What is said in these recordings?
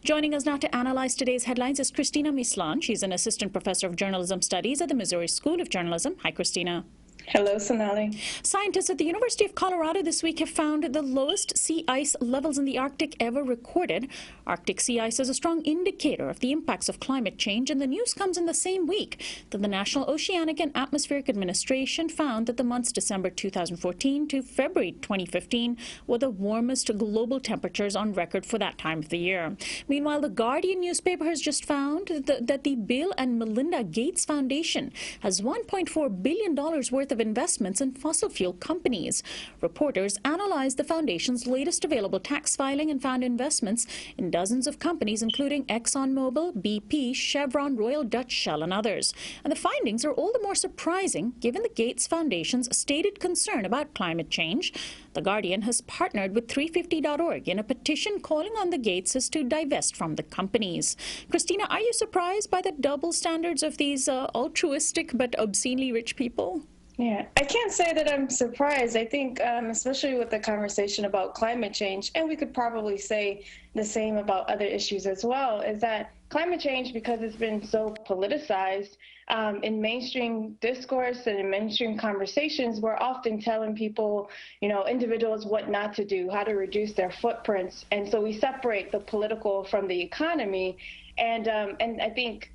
Joining us now to analyze today's headlines is Cristina Mislan. She's an assistant professor of journalism studies at the Missouri School of Journalism. Hi, Cristina. Hello, Sonali. Scientists at the University of Colorado this week have found the lowest sea ice levels in the Arctic ever recorded. Arctic sea ice is a strong indicator of the impacts of climate change, and the news comes in the same week that the National Oceanic and Atmospheric Administration found that the months December 2014 to February 2015 were the warmest global temperatures on record for that time of the year. Meanwhile, the Guardian newspaper has just found that the Bill and Melinda Gates Foundation has $1.4 billion worth of investments in fossil fuel companies. Reporters analyzed the foundation's latest available tax filing and found investments in dozens of companies, including ExxonMobil, BP, Chevron, Royal Dutch Shell, and others. And the findings are all the more surprising given the Gates Foundation's stated concern about climate change. The Guardian has partnered with 350.org in a petition calling on the Gateses to divest from the companies. Cristina, are you surprised by the double standards of these altruistic but obscenely rich people? Yeah, I can't say that I'm surprised. I think, especially with the conversation about climate change, and we could probably say the same about other issues as well, is that climate change, because it's been so politicized in mainstream discourse and in mainstream conversations, we're often telling people, individuals what not to do, how to reduce their footprints. And so we separate the political from the economy. And I think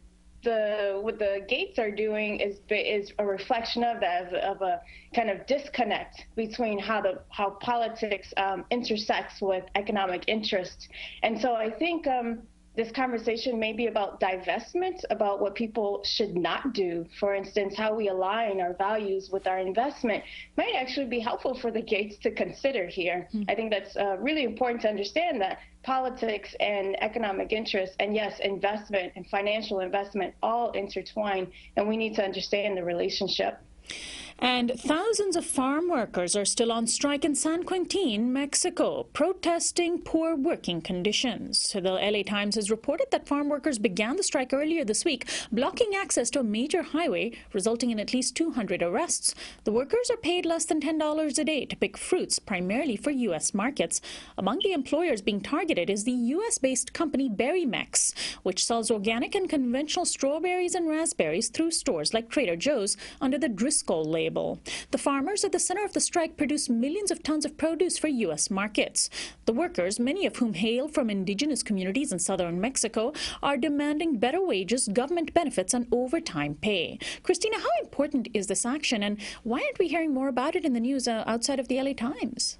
what the Gates are doing is a reflection of that, of a kind of disconnect between how politics intersects with economic interest. And so I think this conversation may be about divestment, about what people should not do. For instance, how we align our values with our investment might actually be helpful for the Gates to consider here. I think that's really important to understand that politics and economic interest, and yes, investment and financial investment all intertwine, and we need to understand the relationship. And thousands of farm workers are still on strike in San Quintin, Mexico, protesting poor working conditions. The LA Times has reported that farm workers began the strike earlier this week, blocking access to a major highway, resulting in at least 200 arrests. The workers are paid less than $10 a day to pick fruits, primarily for U.S. markets. Among the employers being targeted is the U.S.-based company BerryMex, which sells organic and conventional strawberries and raspberries through stores like Trader Joe's under the Driscoll label. The farmers at the center of the strike produce millions of tons of produce for U.S. markets. The workers, many of whom hail from indigenous communities in southern Mexico, are demanding better wages, government benefits, and overtime pay. Cristina, how important is this action, and why aren't we hearing more about it in the news outside of the LA Times?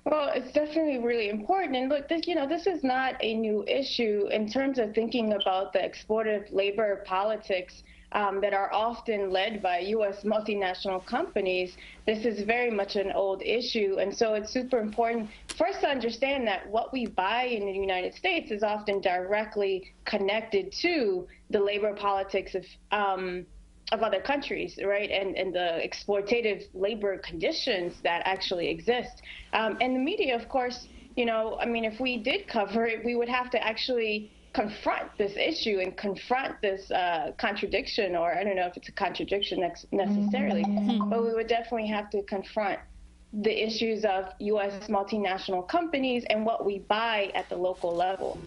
Well, it's definitely really important. And look, this is not a new issue in terms of thinking about the exploitative labor politics that are often led by U.S. multinational companies. This is very much an old issue. And so it's super important for us to understand that what we buy in the United States is often directly connected to the labor politics of other countries, right? And the exploitative labor conditions that actually exist. And the media, of course, if we did cover it, we would have to actually confront this issue and confront this contradiction, or I don't know if it's a contradiction necessarily, but we would definitely have to confront the issues of U.S. multinational companies and what we buy at the local level.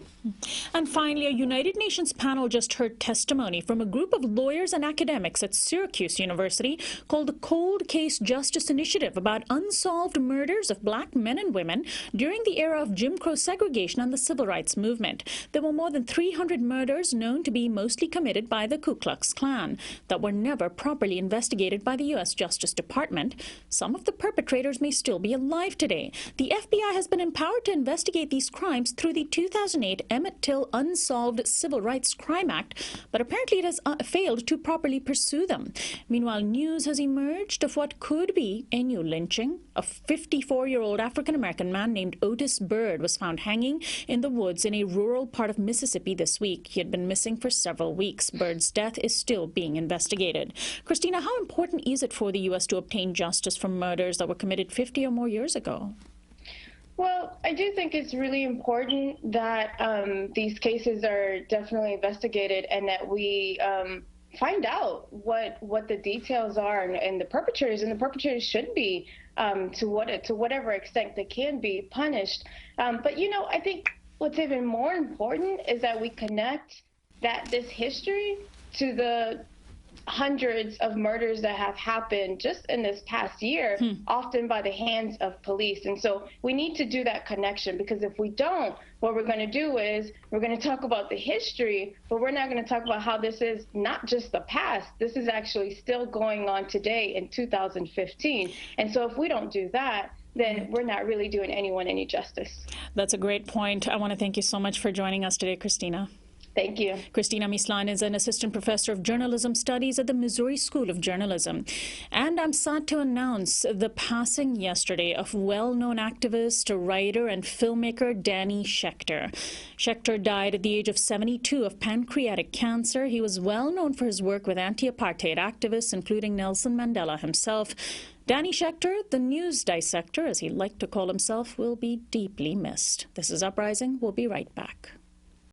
And finally, a United Nations panel just heard testimony from a group of lawyers and academics at Syracuse University called the Cold Case Justice Initiative about unsolved murders of black men and women during the era of Jim Crow segregation and the civil rights movement. There were more than 300 murders known to be mostly committed by the Ku Klux Klan that were never properly investigated by the U.S. Justice Department. Some of the perpetrators may still be alive today. The FBI has been empowered to investigate these crimes through the 2008 Emmett Till Unsolved Civil Rights Crime Act, but apparently it has failed to properly pursue them. Meanwhile, news has emerged of what could be a new lynching. A 54-year-old African-American man named Otis Bird was found hanging in the woods in a rural part of Mississippi this week. He had been missing for several weeks. Bird's death is still being investigated. Cristina, how important is it for the U.S. to obtain justice for murders that were committed 50 or more years ago? Well, I do think it's really important that these cases are definitely investigated and that we find out what the details are and the perpetrators should be to whatever extent they can be punished. But I think what's even more important is that we connect this history to the hundreds of murders that have happened just in this past year, often by the hands of police. And so we need to do that connection, because if we don't, what we're going to do is we're going to talk about the history, but we're not going to talk about how this is not just the past. This is actually still going on today in 2015. And so if we don't do that, then we're not really doing anyone any justice. That's a great point. I want to thank you so much for joining us today, Cristina. Thank you. Cristina Mislan is an assistant professor of journalism studies at the Missouri School of Journalism. And I'm sad to announce the passing yesterday of well-known activist, writer, and filmmaker Danny Schechter. Schechter died at the age of 72 of pancreatic cancer. He was well known for his work with anti-apartheid activists, including Nelson Mandela himself. Danny Schechter, the news dissector, as he liked to call himself, will be deeply missed. This is Uprising. We'll be right back.